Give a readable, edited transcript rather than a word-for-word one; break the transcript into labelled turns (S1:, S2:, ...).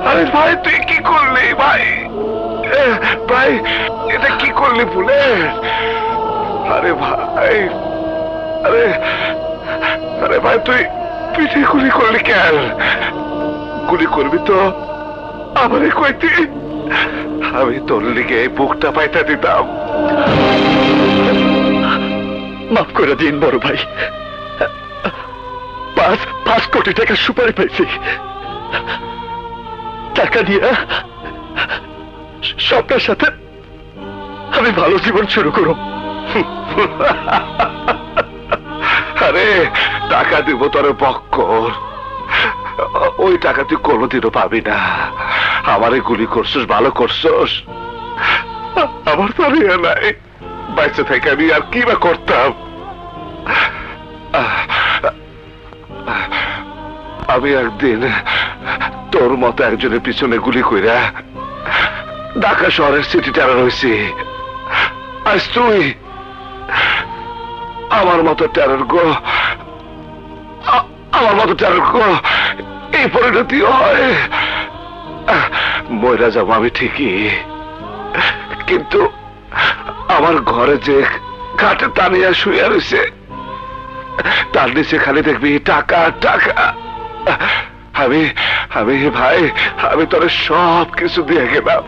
S1: আরে ভাই তুই কি করলি ভাই? ভাই এটা কি করলি ভুলে? আরে ভাই, আরে আরে ভাই তুই পিঠে গুলি করলি কেন? গুলি করবি তো আমারে কইতি, আমি তোর লিগে এই বুকটা পাইতা দিতাম।
S2: মাফ করে দিন বড় ভাই, 5 কোটি টাকা সুপারি পাইছি, টাকা দিয়ে স্বপ্নের সাথে আমি ভালো জীবন শুরু করব।
S1: আরে টাকা দিব তোর পক্কর, ওই টাকা তুই কোনোদিনও পাবি না। আমারে গুলি করছস, ভালো করছস, আমার তো আর ইয়ে নাই, বাইসে থেকে আমি আর কি বা করতাম। আমি একদিন তোর মতো একজনের পিছনে গুলি কইরা ঢাকা শহরের সিটি টেরার হয়েছি। আজ তুই আমার মতো টেরার গো, আমার মতো টেরার গো এই পরিণতি হয়। মইরা যাবো আমি ঠিকই, কিন্তু আমার ঘরে যে খাটে টানিয়া শুয়ে রয়েছে তার নিচে খালি দেখবি টাকা টাকা। আমি আমি ভাই আমি তোর সব কিছু দিয়ে গেলাম,